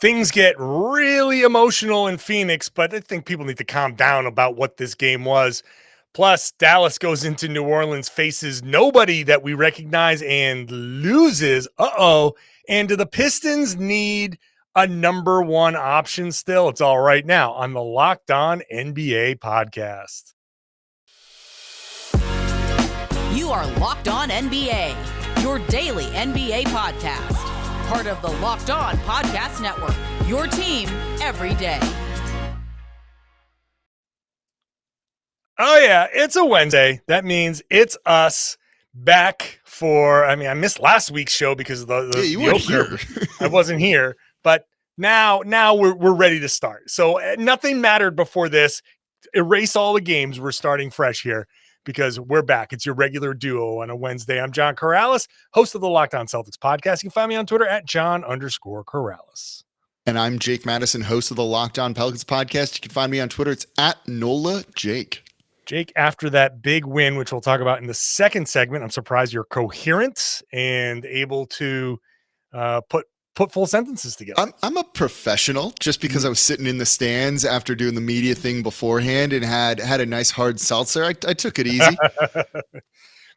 Things get really emotional in Phoenix, but I think people need to calm down about what this game was. Plus, Dallas goes into New Orleans, faces nobody that we recognize and loses. And do the Pistons need a number one option still? It's all right now on the Locked On NBA podcast. You are Locked On NBA, your daily NBA podcast. Part of the Locked On Podcast Network, your team every day. Oh, yeah, it's a Wednesday. That means it's us back for, I missed last week's show because of you weren't here. I wasn't here, but now we're ready to start. So nothing mattered before this. Erase all the games. We're starting fresh here because we're back. It's your regular duo on a Wednesday. I'm John Karalis, host of the Locked On Celtics podcast. You can find me on Twitter at John_Karalis. And I'm Jake Madison, host of the Locked On Pelicans podcast. You can find me on Twitter. It's at Nola Jake. Jake, after that big win, which we'll talk about in the second segment, I'm surprised you're coherent and able to put full sentences together. I'm a professional just because I was sitting in the stands after doing the media thing beforehand and had a nice hard seltzer. I took it easy.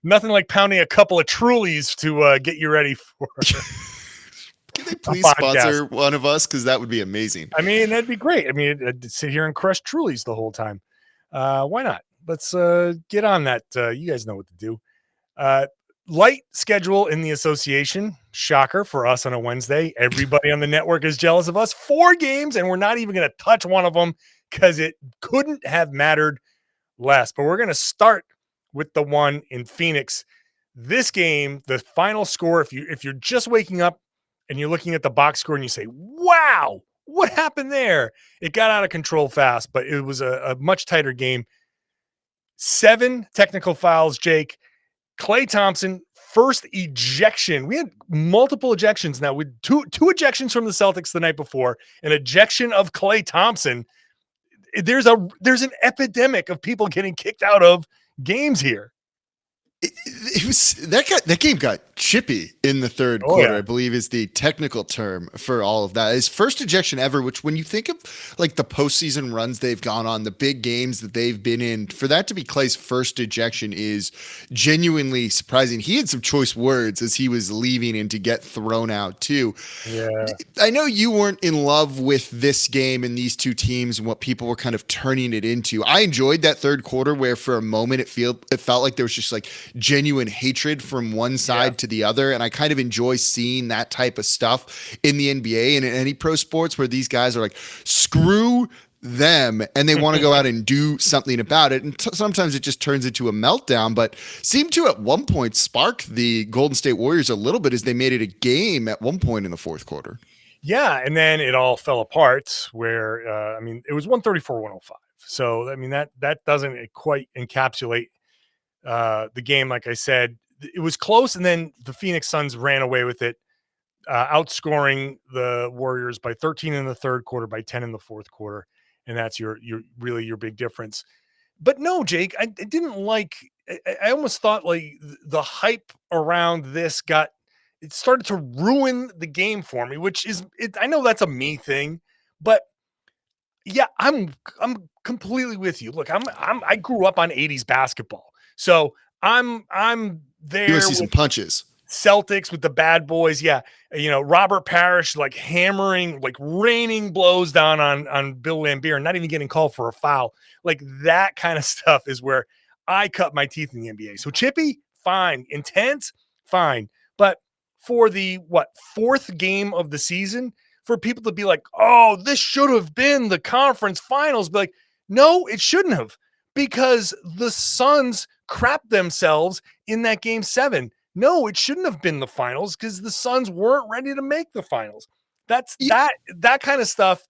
Nothing like pounding a couple of Trulies to get you ready for. Can they please sponsor one of us? Because that would be amazing. That'd be great. I'd sit here and crush Trulies the whole time. Why not? Let's get on that. You guys know what to do. Light schedule in the association. Shocker for us on a Wednesday. Everybody on the network is jealous of us. 4 games, and we're not even going to touch one of them because it couldn't have mattered less. But we're going to start with the one in Phoenix. This game, the final score, if you're just waking up and you're looking at the box score and you say, wow, what happened there? It got out of control fast, but it was a much tighter game. 7 technical fouls, Jake. Klay Thompson, first ejection. We had multiple ejections now. With two ejections from the Celtics the night before, an ejection of Klay Thompson. There's an epidemic of people getting kicked out of games here. It was that game got chippy in the third quarter, yeah. I believe is the technical term for all of that. His first ejection ever, which when you think of like the postseason runs they've gone on, the big games that they've been in, for that to be Klay's first ejection is genuinely surprising. He had some choice words as he was leaving and to get thrown out too. Yeah. I know you weren't in love with this game and these two teams and what people were kind of turning it into. I enjoyed that third quarter where for a moment it felt like there was just like genuine hatred from one side to the other. And I kind of enjoy seeing that type of stuff in the NBA and in any pro sports where these guys are like, screw them, and they want to go out and do something about it. And sometimes it just turns into a meltdown, but seemed to at one point spark the Golden State Warriors a little bit as they made it a game at one point in the fourth quarter. Yeah. And then it all fell apart where, it was 134-105. So, that doesn't quite encapsulate the game. Like I said, it was close, and then the Phoenix Suns ran away with it, outscoring the Warriors by 13 in the third quarter, by 10 in the fourth quarter, and that's your big difference. But no, Jake, I didn't like. I almost thought like the hype around this it started to ruin the game for me, which is I know that's a me thing, but yeah, I'm completely with you. Look, I grew up on 80s basketball. So I'm there. You want to see some punches. Celtics with the bad boys. Yeah. Robert Parrish, like hammering, like raining blows down on Bill Laimbeer and not even getting called for a foul. Like that kind of stuff is where I cut my teeth in the NBA. So chippy, fine. Intense, fine. But for the fourth game of the season, for people to be like, oh, this should have been the conference finals. Be like, no, it shouldn't have. Because the Suns crapped themselves in that game 7. No, it shouldn't have been the finals because the Suns weren't ready to make the finals. That's that kind of stuff.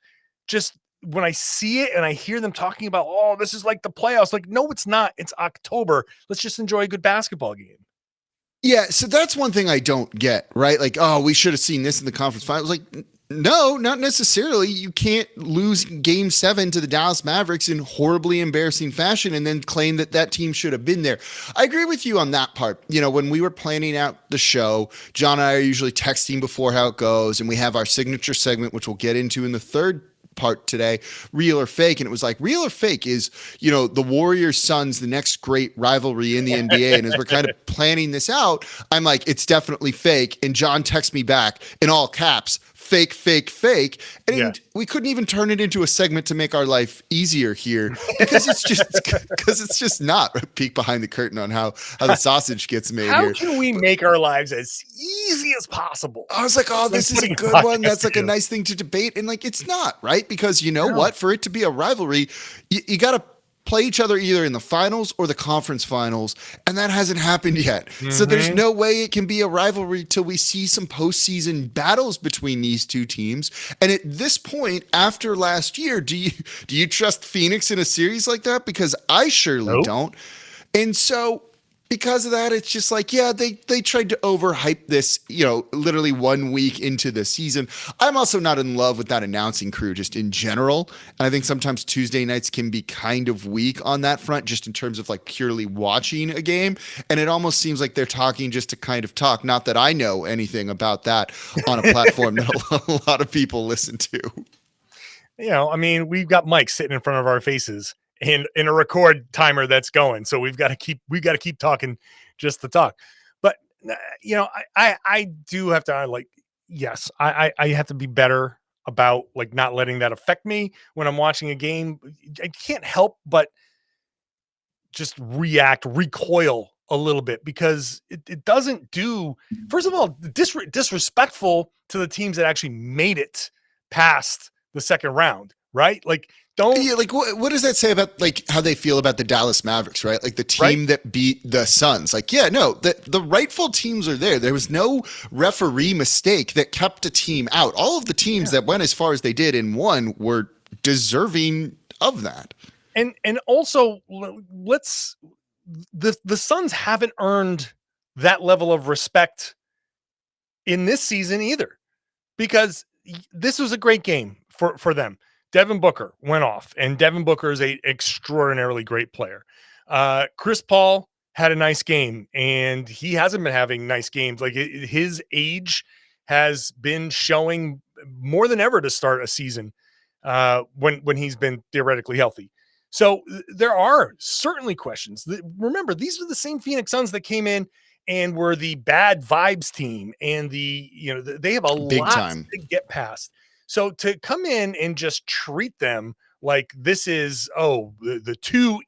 Just when I see it and I hear them talking about, oh, this is like the playoffs. Like, no, it's not. It's October. Let's just enjoy a good basketball game. Yeah, so that's one thing I don't get, right? Like, oh, we should have seen this in the conference finals. Like, No, not necessarily. You can't lose game 7 to the Dallas Mavericks in horribly embarrassing fashion and then claim that that team should have been there. I agree with you on that part. You know, when we were planning out the show, John and I are usually texting before how it goes, and we have our signature segment, which we'll get into in the third part today, real or fake. And it was like, real or fake is, you know, the Warriors Suns, the next great rivalry in the NBA. And as we're kind of planning this out, I'm like, it's definitely fake. And John texts me back in all caps, fake, fake, fake. And we couldn't even turn it into a segment to make our life easier here because it's just not a peek behind the curtain on how the sausage gets made how here. Can we make our lives as easy as possible? I was like, oh, this is a good one. That's like a nice thing to debate. And like, it's not, right? Because you know what? For it to be a rivalry, you got to play each other either in the finals or the conference finals, and that hasn't happened yet. So there's no way it can be a rivalry till we see some postseason battles between these two teams. And at this point, after last year, do you trust Phoenix in a series like that? Because I surely don't. And so because of that, it's just like, yeah, they tried to overhype this, you know, literally 1 week into the season. I'm also not in love with that announcing crew just in general. And I think sometimes Tuesday nights can be kind of weak on that front, just in terms of like purely watching a game. And it almost seems like they're talking just to kind of talk. Not that I know anything about that on a platform that a lot of people listen to. You know, I mean, we've got mics sitting in front of our faces and in a record timer that's going. So we've got to keep talking just to talk. But you know, I do have to like, yes, I have to be better about like not letting that affect me when I'm watching a game. I can't help but just recoil a little bit because it doesn't do, first of all, disrespectful to the teams that actually made it past the second round, right? Like, like what does that say about like how they feel about the Dallas Mavericks, right? Like the team that beat the Suns. Like, yeah, no, the rightful teams are there. There was no referee mistake that kept a team out. All of the teams that went as far as they did and won were deserving of that. And also, the Suns haven't earned that level of respect in this season either, because this was a great game for them. Devin Booker went off, and Devin Booker is a extraordinarily great player. Chris Paul had a nice game, and he hasn't been having nice games. Like his age has been showing more than ever to start a season when he's been theoretically healthy. So there are certainly questions. Remember, these are the same Phoenix Suns that came in and were the bad vibes team, and they have a big lot time to get past. So to come in and just treat them like this is, the two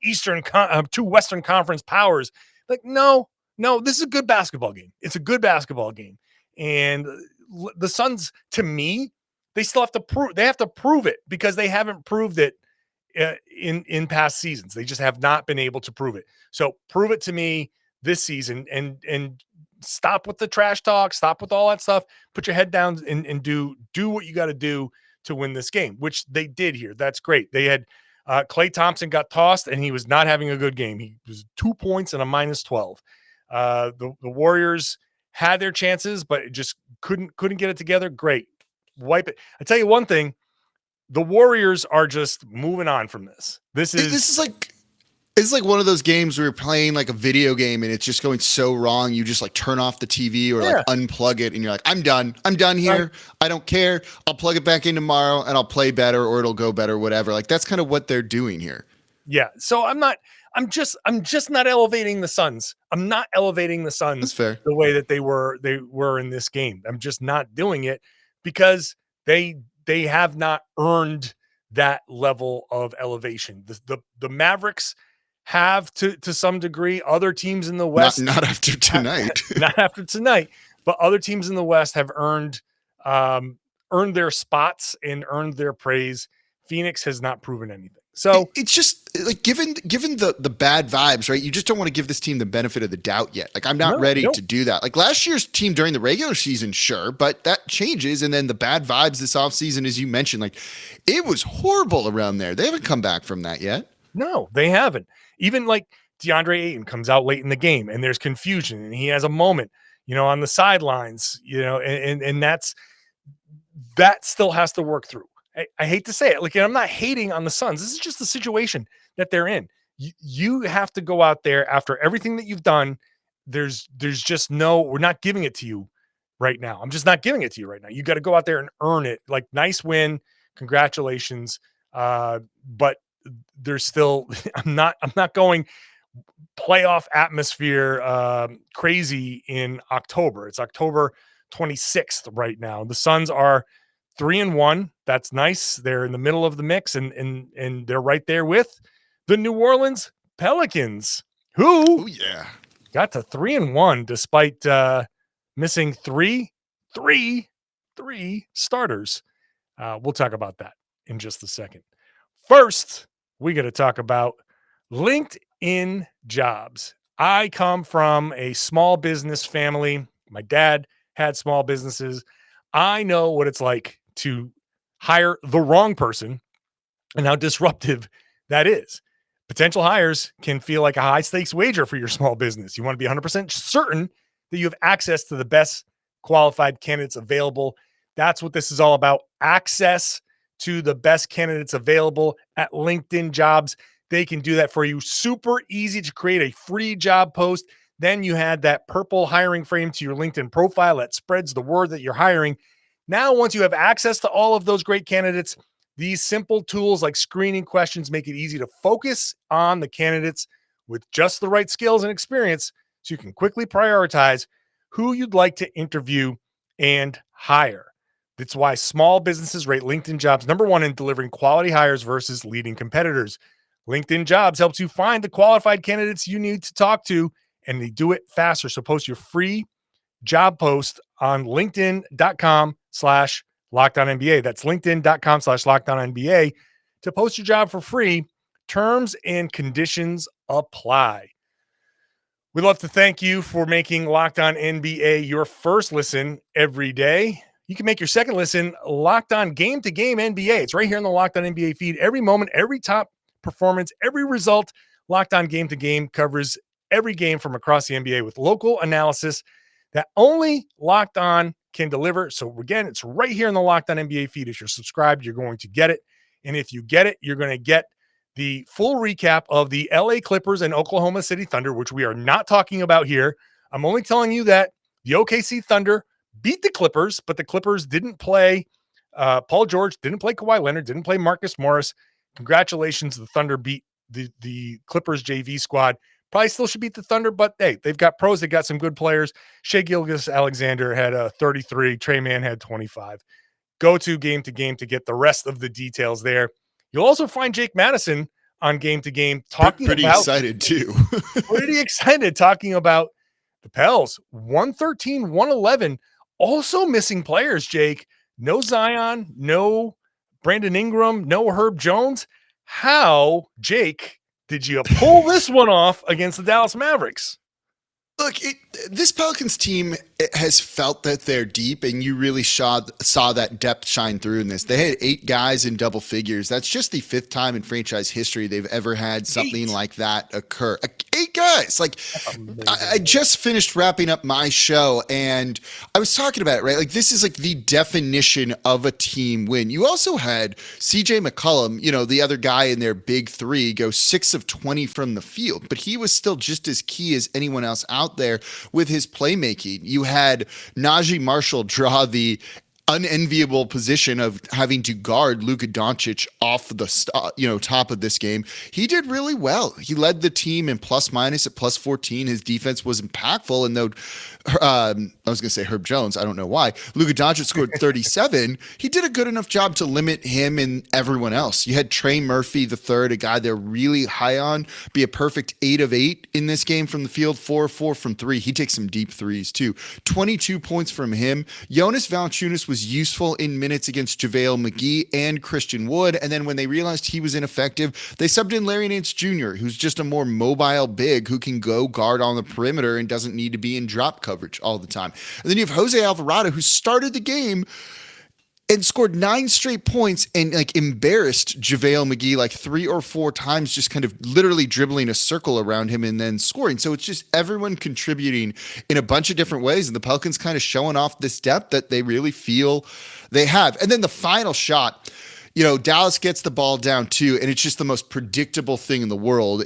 Western Conference powers, like, no, this is a good basketball game. It's a good basketball game. And the Suns, to me, they still have to prove it, because they haven't proved it in past seasons. They just have not been able to prove it. So prove it to me this season, and stop with the trash talk, stop with all that stuff, put your head down and do what you got to do to win this game, which they did here. That's great. They had Klay Thompson got tossed, and he was not having a good game. He was 2 points and a -12. The Warriors had their chances, but it just couldn't get it together. Great. Wipe it. I tell you one thing, the Warriors are just moving on from this. This is like, it's like one of those games where you're playing like a video game and it's just going so wrong. You just like turn off the TV or like unplug it, and you're like, I'm done here. Right. I don't care. I'll plug it back in tomorrow and I'll play better, or it'll go better, whatever. Like that's kind of what they're doing here. Yeah. So I'm just not elevating the Suns. I'm not elevating the Suns. That's fair. The way that they were in this game. I'm just not doing it, because they have not earned that level of elevation. The Mavericks have to some degree. Other teams in the West, not after tonight, not after tonight, but other teams in the West have earned their spots and earned their praise. Phoenix has not proven anything. So it's just like, given the bad vibes, right? You just don't want to give this team the benefit of the doubt yet. Like, I'm not ready to do that. Like last year's team during the regular season, sure, but that changes. And then the bad vibes this offseason, as you mentioned, like it was horrible around there. They haven't come back from that yet. No, they haven't. Even like DeAndre Ayton comes out late in the game and there's confusion, and he has a moment, on the sidelines, and that still has to work through. I hate to say it. Like, I'm not hating on the Suns. This is just the situation that they're in. You have to go out there after everything that you've done. There's just we're not giving it to you right now. I'm just not giving it to you right now. You got to go out there and earn it. Like, nice win. Congratulations. But there's still, I'm not going playoff atmosphere crazy in October. It's October 26th right now. The Suns are 3-1. That's nice. They're in the middle of the mix, and they're right there with the New Orleans Pelicans, who got to 3-1 despite missing three starters. We'll talk about that in just a second. First, we got to talk about LinkedIn jobs. I come from a small business family. My dad had small businesses. I know what it's like to hire the wrong person and how disruptive that is. Potential hires can feel like a high stakes wager for your small business. You want to be 100% certain that you have access to the best qualified candidates available. That's what this is all about. Access to the best candidates available at LinkedIn Jobs. They can do that for you. Super easy to create a free job post. Then you had that purple hiring frame to your LinkedIn profile that spreads the word that you're hiring. Now, once you have access to all of those great candidates, these simple tools like screening questions make it easy to focus on the candidates with just the right skills and experience so you can quickly prioritize who you'd like to interview and hire. That's why small businesses rate LinkedIn Jobs number one in delivering quality hires versus leading competitors. LinkedIn Jobs helps you find the qualified candidates you need to talk to, and they do it faster. So post your free job post on linkedin.com/LockedOnNBA. That's linkedin.com/LockedOnNBA to post your job for free. Terms and conditions apply. We'd love to thank you for making Locked On NBA your first listen every day. You can make your second listen Locked On Game to Game NBA. It's right here in the Locked On NBA feed. Every moment, every top performance, every result. Locked On Game to Game covers every game from across the NBA with local analysis that only Locked On can deliver. So again, it's right here in the Locked On NBA feed. If you're subscribed, you're going to get it. And if you get it, you're going to get the full recap of the LA Clippers and Oklahoma City Thunder, which we are not talking about here. I'm only telling you that the OKC Thunder beat the Clippers, but the Clippers didn't play Paul George, didn't play Kawhi Leonard, didn't play Marcus Morris. Congratulations, the Thunder beat the Clippers JV squad. Probably still should beat the Thunder, but hey, they've got pros. They got some good players. Shai Gilgeous-Alexander had 33. Trey Mann had 25. Go to Game to Game to get the rest of the details there. You'll also find Jake Madison on Game to Game talking pretty about excited too. pretty excited talking about the Pels 113, 111. Also missing players, Jake. No Zion, no Brandon Ingram, no Herb Jones. How, Jake, did you pull this one off against the Dallas Mavericks? Look, this Pelicans team has felt that they're deep, and you really saw that depth shine through in this. They had 8 guys in double figures. That's just the 5th time in franchise history they've ever had something like that occur. 8 guys. Like, I just finished wrapping up my show, and I was talking about it, right? Like, this is like the definition of a team win. You also had CJ McCollum, the other guy in their big 3, go 6 of 20 from the field, but he was still just as key as anyone else out there with his playmaking. You had Najee Marshall draw the unenviable position of having to guard Luka Doncic off the top of this game. He did really well. He led the team in plus minus at plus 14. His defense was impactful, and though I was going to say Herb Jones, I don't know why, Luka Doncic scored 37. He did a good enough job to limit him and everyone else. You had Trey Murphy III, a guy they're really high on, be a perfect 8 of 8 in this game from the field, 4 of 4 from 3. He takes some deep threes too. 22 points from him. Jonas Valanciunas was useful in minutes against JaVale McGee and Christian Wood, and then when they realized he was ineffective, they subbed in Larry Nance Jr., who's just a more mobile big who can go guard on the perimeter and doesn't need to be in drop coverage all the time. And then you have Jose Alvarado, who started the game and scored 9 straight points and embarrassed JaVale McGee 3 or 4 times, just kind of literally dribbling a circle around him and then scoring. So it's just everyone contributing in a bunch of different ways, and the Pelicans kind of showing off this depth that they really feel They have. And then the final shot, Dallas gets the ball down too, and it's just the most predictable thing in the world.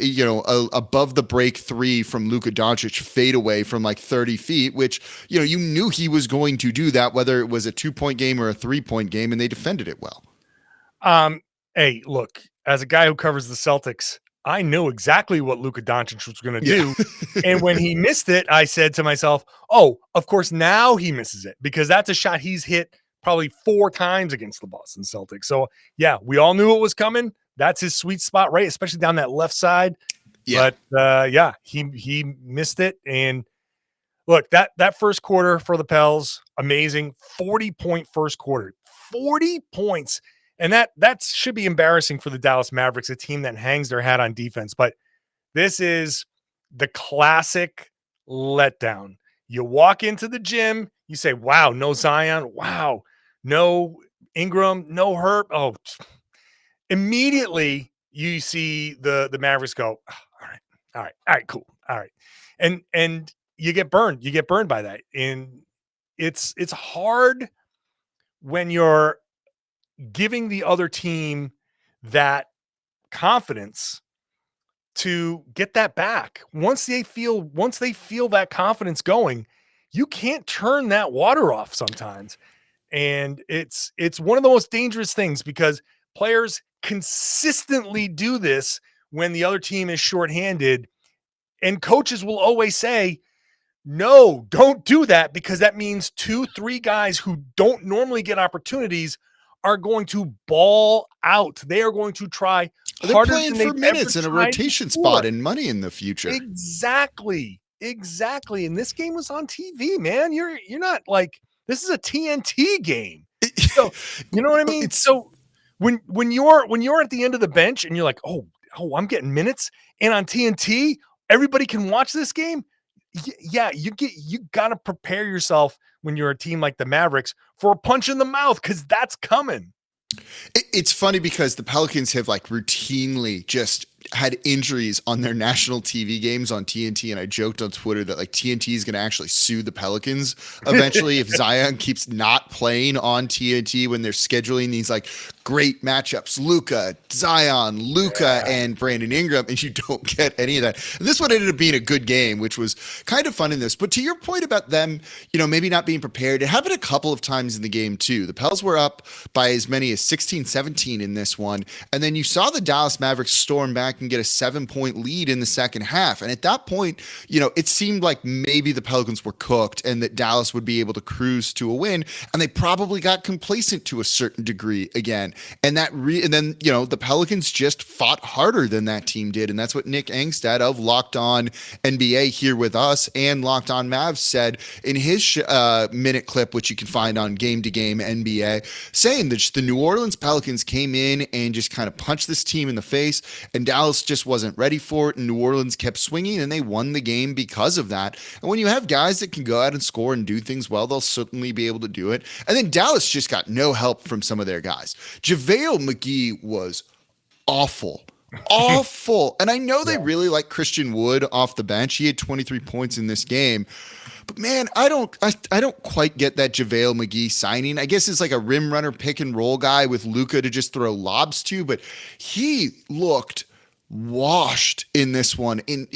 Above the break three from Luka Doncic fade away from like 30 feet, which, you knew he was going to do that, whether it was a 2-point game or a 3-point game, and they defended it well. Hey, look, as a guy who covers the Celtics, I know exactly what Luka Doncic was going to do. And when he missed it, I said to myself, oh, of course, now he misses it, because that's a shot he's hit probably 4 times against the Boston Celtics. So, yeah, we all knew it was coming. That's his sweet spot, right? Especially down that left side. Yeah. But, he missed it. And look, that first quarter for the Pels, amazing. 40-point first quarter. 40 points. And that should be embarrassing for the Dallas Mavericks, a team that hangs their hat on defense. But this is the classic letdown. You walk into the gym, you say, wow, no Zion. Wow, no Ingram, no Herb. Oh, immediately you see the Mavericks go, oh, all right, cool. All right. And you get burned. You get burned by that. And it's hard when you're giving the other team that confidence to get that back. Once they feel that confidence going, you can't turn that water off sometimes. And it's one of the most dangerous things, because players consistently do this when the other team is shorthanded, and coaches will always say, no, don't do that, because that means 2-3 guys who don't normally get opportunities are going to ball out. They are going to try harder. They're playing for minutes in a rotation spot and money in the future. Exactly. And this game was on TV, man. You're not like, this is a TNT game. So, you know what I mean? So when you're at the end of the bench and you're like, oh, I'm getting minutes, and on TNT everybody can watch this game. Yeah, you got to prepare yourself when you're a team like the Mavericks for a punch in the mouth, because that's coming. It's funny because the Pelicans have like routinely just had injuries on their national TV games on TNT. And I joked on Twitter that like TNT is going to actually sue the Pelicans eventually if Zion keeps not playing on TNT when they're scheduling these like great matchups, Luka and Brandon Ingram, and you don't get any of that. And this one ended up being a good game, which was kind of fun in this. But to your point about them, maybe not being prepared, it happened a couple of times in the game too. The Pels were up by as many as 16-17 in this one. And then you saw the Dallas Mavericks storm back and get a 7-point lead in the second half. And at that point, it seemed like maybe the Pelicans were cooked and that Dallas would be able to cruise to a win. And they probably got complacent to a certain degree again. And then the Pelicans just fought harder than that team did. And that's what Nick Angstad of Locked On NBA here with us and Locked On Mavs said in his minute clip, which you can find on Game to Game NBA, saying that the New Orleans Pelicans came in and just kind of punched this team in the face, and Dallas just wasn't ready for it. And New Orleans kept swinging, and they won the game because of that. And when you have guys that can go out and score and do things well, they'll certainly be able to do it. And then Dallas just got no help from some of their guys. JaVale McGee was awful. And I know they really like Christian Wood off the bench. He had 23 points in this game. But man, I don't quite get that JaVale McGee signing. I guess it's like a rim runner pick and roll guy with Luka to just throw lobs to, but he looked washed in this one. And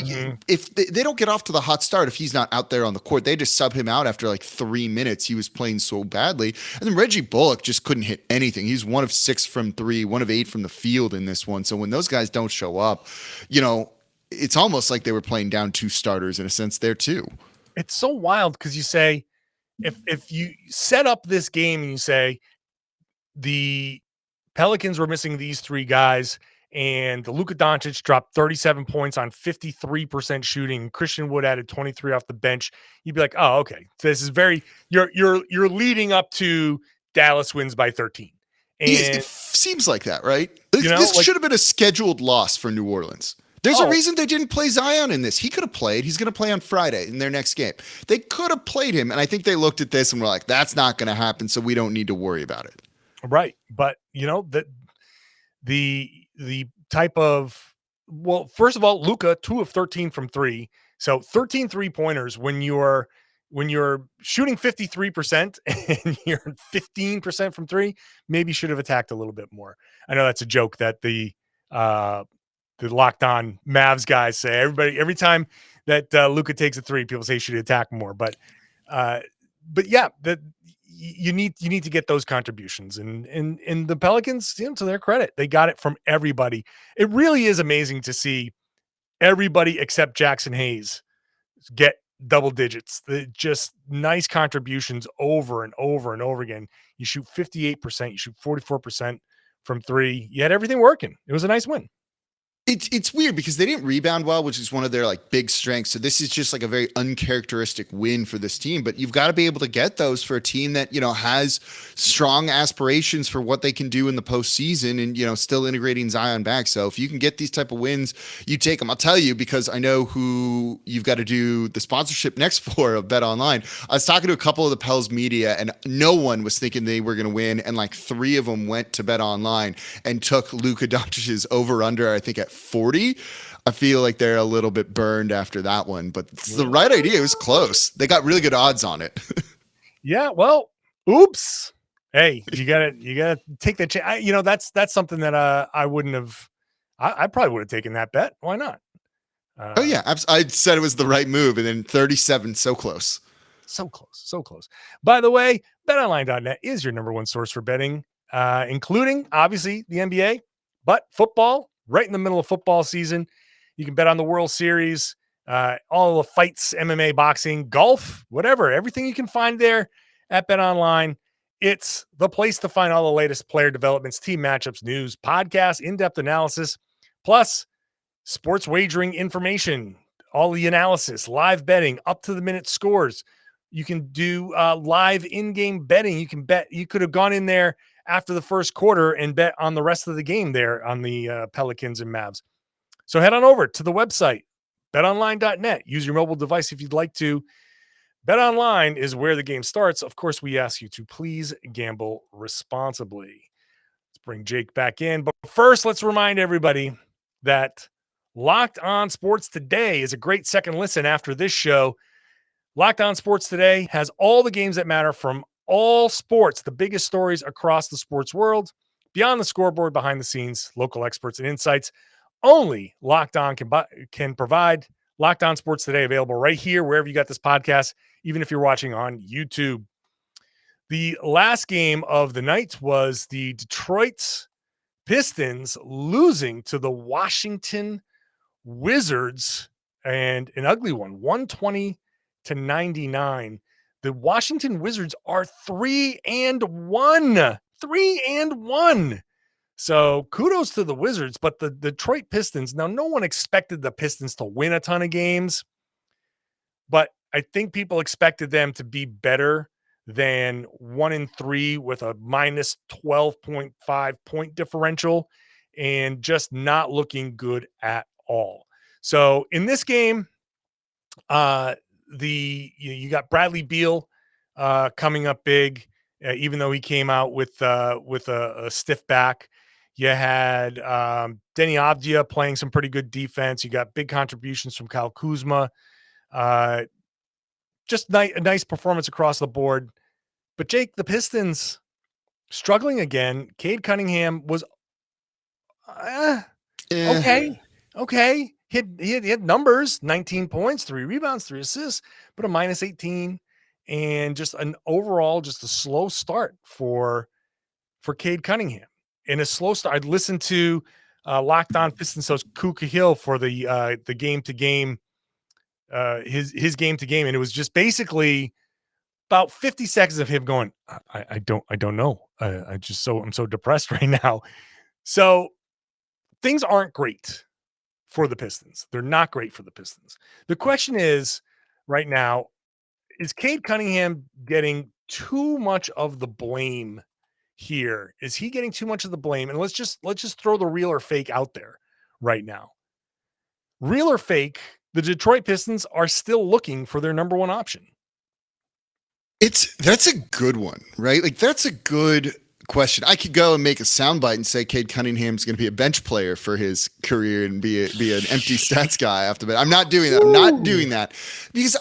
if they don't get off to the hot start, if he's not out there on the court, they just sub him out after like 3 minutes. He was playing so badly. And then Reggie Bullock just couldn't hit anything. He's 1 of 6 from 3, 1 of 8 from the field in this one. So when those guys don't show up, it's almost like they were playing down 2 starters in a sense there too. It's so wild because you say, if you set up this game and you say the Pelicans were missing these 3 guys, and the Luka Doncic dropped 37 points on 53% shooting, Christian Wood added 23 off the bench, you'd be like, oh, okay. So this is you're leading up to Dallas wins by 13. And it seems like that, right? This should have been a scheduled loss for New Orleans. There's a reason they didn't play Zion in this. He could have played. He's going to play on Friday in their next game. They could have played him, and I think they looked at this and were like, that's not going to happen, so we don't need to worry about it. Right. But, the type of, well, first of all, Luka, 2 of 13 from 3. So 13 3-pointers when you're when you're shooting 53% and you're 15% from three, maybe should have attacked a little bit more. I know that's a joke that the Locked On Mavs guys say. Every time that Luka takes a three, people say he should attack more. But yeah, that you need to get those contributions, and the Pelicans, to their credit, they got it from everybody. It really is amazing to see everybody except Jackson Hayes get double digits. Just nice contributions over and over and over again. You shoot 58%, you shoot 44% from three. You had everything working. It was a nice win. It's weird because they didn't rebound well, which is one of their like big strengths. So this is just like a very uncharacteristic win for this team, but you've got to be able to get those for a team that, has strong aspirations for what they can do in the postseason and, still integrating Zion back. So if you can get these type of wins, you take them. I'll tell you, because I know who you've got to do the sponsorship next for of BetOnline. I was talking to a couple of the Pels media and no one was thinking they were going to win. And like 3 of them went to BetOnline and took Luka Doncic's over under, I think at 40. I feel like they're a little bit burned after that one, but it's the right idea. It was close. They got really good odds on it. Yeah. Well, oops. Hey, you gotta take the chance. That's something that I wouldn't have. I probably would have taken that bet. Why not? Oh yeah, I said it was the right move, and then 37, so close. So close. By the way, BetOnline.net is your number one source for betting, including obviously the NBA, but football. Right in the middle of football season, you can bet on the World Series, all the fights, MMA, boxing, golf, whatever, everything you can find there at BetOnline. It's the place to find all the latest player developments, team matchups, news, podcasts, in-depth analysis, plus sports wagering information, all the analysis, live betting, up-to-the-minute scores. You can do live in-game betting. You can bet. You could have gone in there after the first quarter and bet on the rest of the game there on the Pelicans and Mavs. So head on over to the website, betonline.net. Use your mobile device if you'd like to. BetOnline is where the game starts. Of course, we ask you to please gamble responsibly. Let's bring Jake back in. But first, let's remind everybody that Locked On Sports Today is a great second listen after this show. Locked On Sports Today has all the games that matter from all sports, the biggest stories across the sports world, beyond the scoreboard, behind the scenes, local experts and insights. Only Locked On can provide. Locked On Sports Today, available right here, wherever you got this podcast, even if you're watching on YouTube. The last game of the night was the Detroit Pistons losing to the Washington Wizards, and an ugly one, 120-99. The Washington Wizards are 3-1. 3-1. So kudos to the Wizards, but the Detroit Pistons, now no one expected the Pistons to win a ton of games, but I think people expected them to be better than 1-3 with a minus 12.5 point differential and just not looking good at all. So in this game, you got Bradley Beal coming up big, even though he came out with a stiff back. You had Denny Avdia playing some pretty good defense. You got big contributions from Kyle Kuzma. Just a nice performance across the board. But Jake, the Pistons struggling again. Cade Cunningham was okay. He had numbers, 19 points, 3 rebounds, 3 assists, but a minus 18, and just an overall, just a slow start for Cade Cunningham. And a slow start. I'd listened to Locked On Pistons host Kuka Hill for the game to game, his game to game, and it was just basically about 50 seconds of him going, I don't know. I'm so depressed right now. So things aren't great for the Pistons. They're not great for the Pistons. The question is right now, is Cade Cunningham getting too much of the blame here? Is he getting too much of the blame? And let's just throw the real or fake out there right now. Real or fake, the Detroit Pistons are still looking for their number one option. That's a good one, right? Like that's a good question. I could go and make a soundbite and say Cade Cunningham's going to be a bench player for his career and be an empty stats guy after that. I'm not doing that. I'm not doing that because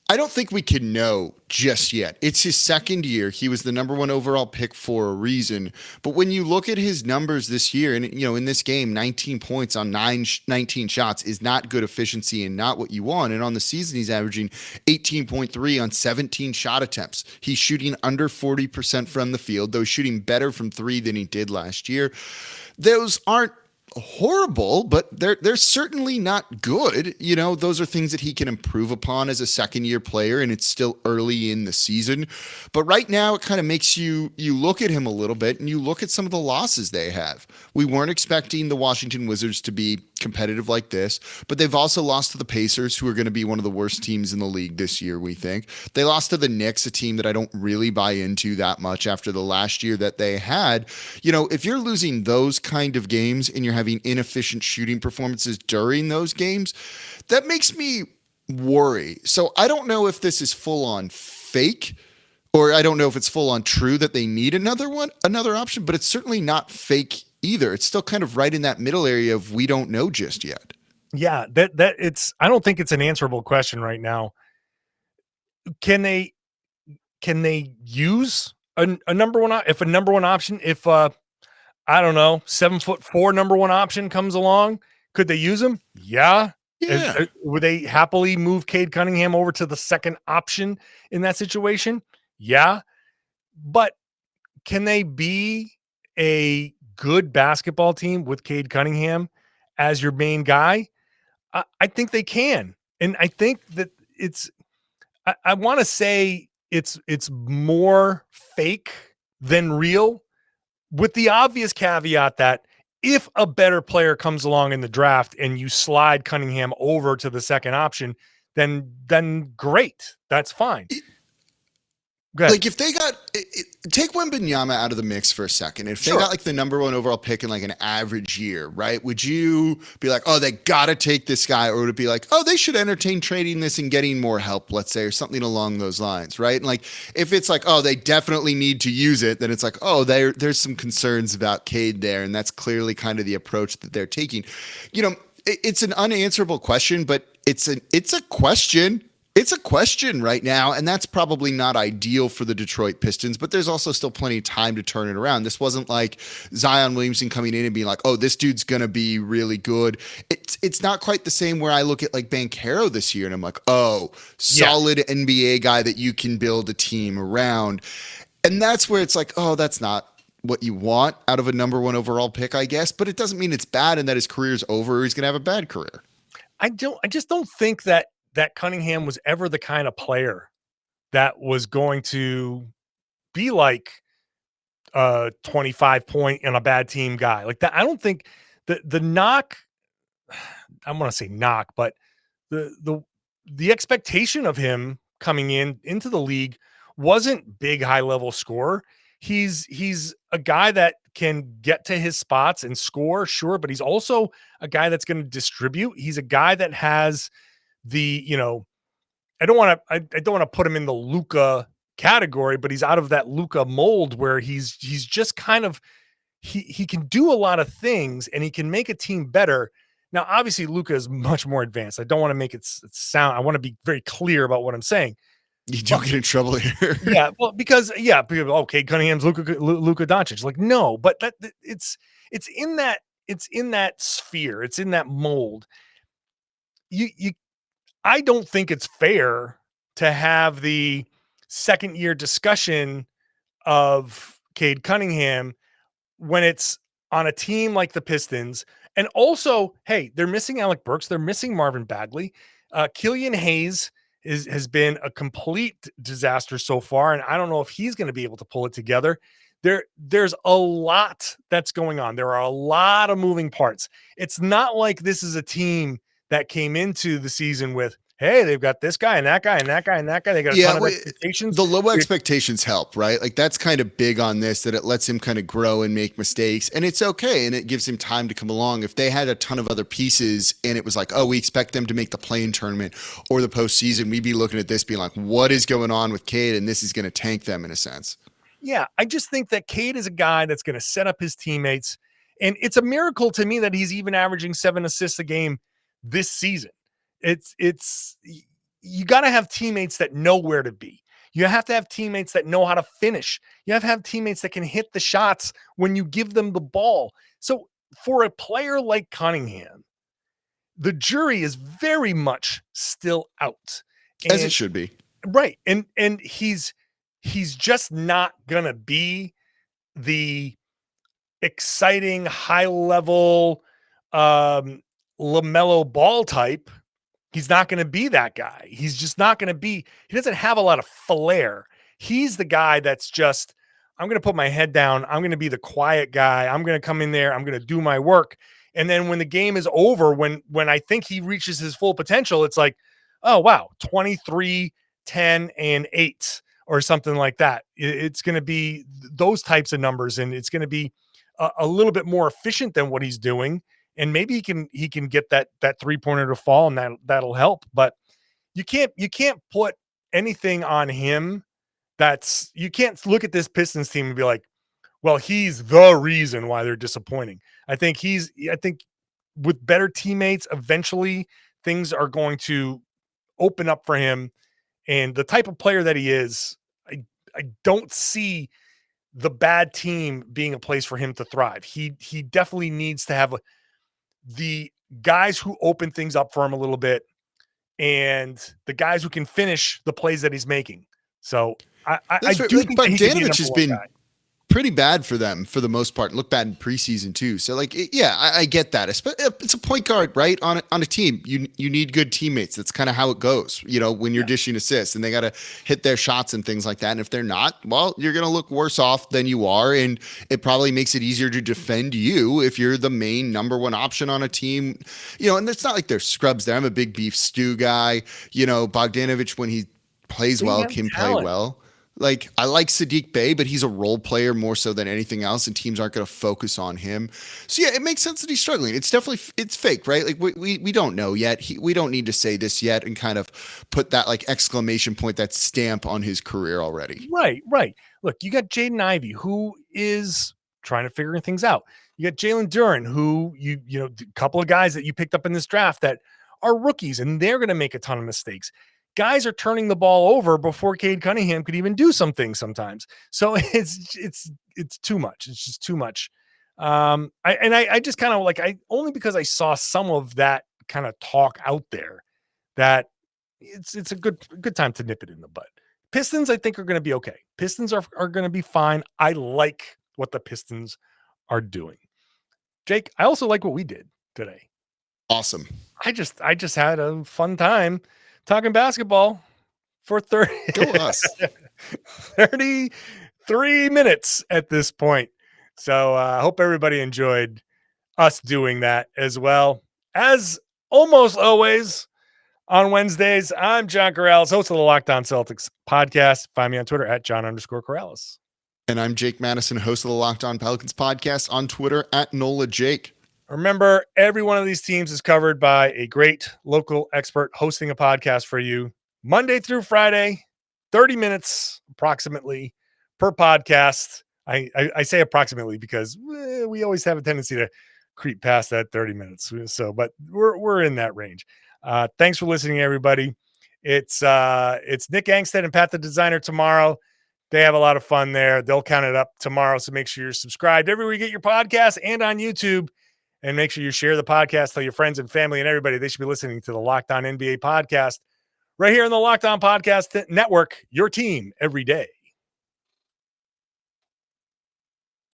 I don't think we can know just yet. It's his second year. He was the number 1 overall pick for a reason. But when you look at his numbers this year, and in this game, 19 points on 19 shots is not good efficiency and not what you want. And on the season, he's averaging 18.3 on 17 shot attempts. He's shooting under 40% from the field, though he's shooting better from 3 than he did last year. Those aren't horrible, but they're certainly not good. Those are things that he can improve upon as a second-year player, and it's still early in the season. But right now, it kind of makes you look at him a little bit, and you look at some of the losses they have. We weren't expecting the Washington Wizards to be competitive like this, but they've also lost to the Pacers, who are going to be one of the worst teams in the league this year, we think. They lost to the Knicks, a team that I don't really buy into that much after the last year that they had. If you're losing those kind of games and you're having inefficient shooting performances during those games, that makes me worry. So I don't know if this is full on fake, or I don't know if it's full on true that they need another option, but it's certainly not fake either. It's still kind of right in that middle area of we don't know just yet. Yeah, I don't think it's an answerable question right now. Can they use a number one, if a number one option, if I don't know, 7'4" number one option comes along, could they use him? Yeah. Would they happily move Cade Cunningham over to the second option in that situation? Yeah. But can they be a good basketball team with Cade Cunningham as your main guy? I think they can. And I think that I want to say it's more fake than real, with the obvious caveat that if a better player comes along in the draft and you slide Cunningham over to the second option, then great. That's fine. Like if they take Wembanyama out of the mix for a second, if they got like the number 1 overall pick in like an average year, right? Would you be like, oh, they got to take this guy? Or would it be like, oh, they should entertain trading this and getting more help, let's say, or something along those lines, right? And like, if it's like, oh, they definitely need to use it, then it's like, oh, there's some concerns about Cade there. And that's clearly kind of the approach that they're taking. It's an unanswerable question, but it's a question. It's a question right now, and that's probably not ideal for the Detroit Pistons, but there's also still plenty of time to turn it around. This wasn't like Zion Williamson coming in and being like, oh, this dude's going to be really good. It's not quite the same where I look at like Banchero this year and I'm like, oh, solid NBA guy that you can build a team around. And that's where it's like, oh, that's not what you want out of a number 1 overall pick, I guess, but it doesn't mean it's bad and that his career's over or he's going to have a bad career. I just don't think that Cunningham was ever the kind of player that was going to be like a 25-point in a bad team guy like that. I don't think the knock, I want to say knock, but the expectation of him coming into the league wasn't big high level scorer. He's a guy that can get to his spots and score, sure, but he's also a guy that's going to distribute. He's a guy that has I don't want to put him in the Luka category, but he's out of that Luka mold where he's just kind of, he can do a lot of things and he can make a team better. Now, obviously Luka is much more advanced. I don't want to make it sound, I want to be very clear about what I'm saying. You don't get in trouble here. Yeah. Well, because people, okay, Cunningham's Luka Doncic. Like, no, but it's in that sphere. It's in that mold. I don't think it's fair to have the second year discussion of Cade Cunningham when it's on a team like the Pistons. And also, hey, they're missing Alec Burks. They're missing Marvin Bagley. Killian Hayes has been a complete disaster so far. And I don't know if he's going to be able to pull it together. There's a lot that's going on. There are a lot of moving parts. It's not like this is a team that came into the season with, hey, they've got this guy and that guy and that guy and that guy. They got a ton of expectations. The low expectations help, right? Like that's kind of big on this, that it lets him kind of grow and make mistakes, and it's okay. And it gives him time to come along. If they had a ton of other pieces and it was like, oh, we expect them to make the play-in tournament or the postseason, we'd be looking at this being like, what is going on with Cade? And this is going to tank them in a sense. Yeah, I just think that Cade is a guy that's going to set up his teammates. And it's a miracle to me that he's even averaging 7 assists a game this season. It's you got to have teammates that know where to be. You have to have teammates that know how to finish. You have to have teammates that can hit the shots when you give them the ball. So for a player like Cunningham, the jury is very much still out. As it should be. Right. And he's just not going to be the exciting high level LaMelo Ball type. He's not going to be that guy. He's just not going to be, he doesn't have a lot of flair. He's the guy that's just, I'm going to put my head down. I'm going to be the quiet guy. I'm going to come in there. I'm going to do my work. And then when the game is over, when I think he reaches his full potential, it's like, oh, wow, 23, 10, and 8 or something like that. It's going to be those types of numbers, and it's going to be a little bit more efficient than what he's doing. And maybe he can get that 3-pointer to fall, and that'll help. But you can't put anything on him. You can't look at this Pistons team and be like, well, he's the reason why they're disappointing. I think with better teammates, eventually things are going to open up for him. And the type of player that he is, I don't see the bad team being a place for him to thrive. He definitely needs to have the guys who open things up for him a little bit and the guys who can finish the plays that he's making. So I do think Bogdanovich has been guy. Pretty bad for them for the most part. Look bad in preseason too. So I get that. It's a point guard, right? On a team, you need good teammates. That's kind of how it goes. When you're dishing assists, and they got to hit their shots and things like that. And if they're not, well, you're going to look worse off than you are, and it probably makes it easier to defend you if you're the main number one option on a team. And it's not like they're scrubs there. I'm a big beef stew guy. Bogdanovich, when he plays well, can play well. Like, I like Saddiq Bey, but he's a role player more so than anything else, and teams aren't going to focus on him. So yeah, it makes sense that he's struggling. It's fake, right? Like we don't know yet. We don't need to say this yet and kind of put that like exclamation point, that stamp on his career already. Right. Look, you got Jaden Ivey, who is trying to figure things out. You got Jalen Duren, who a couple of guys that you picked up in this draft that are rookies, and they're going to make a ton of mistakes. Guys are turning the ball over before Cade Cunningham could even do something sometimes. So it's too much. It's just too much. I just kind of like, only because I saw some of that kind of talk out there, that it's a good time to nip it in the bud. Pistons, I think, are going to be okay. Pistons are going to be fine. I like what the Pistons are doing. Jake, I also like what we did today. Awesome. I just had a fun time talking basketball for 33 minutes at this point. So I hope everybody enjoyed us doing that as well. As almost always on Wednesdays, I'm John Karalis, host of the Locked On Celtics podcast. Find me on Twitter at John_Karalis. And I'm Jake Madison, host of the Locked On Pelicans podcast, on Twitter at NolaJake. Remember, every one of these teams is covered by a great local expert hosting a podcast for you Monday through Friday, 30 minutes approximately per podcast. I say approximately because we always have a tendency to creep past that 30 minutes. So, but we're in that range. Thanks for listening, everybody. It's Nick Angstead and Pat the Designer tomorrow. They have a lot of fun there. They'll count it up tomorrow. So make sure you're subscribed everywhere you get your podcast and on YouTube. And make sure you share the podcast, tell your friends and family and everybody they should be listening to the Locked On NBA podcast right here on the Locked On Podcast Network, your team every day.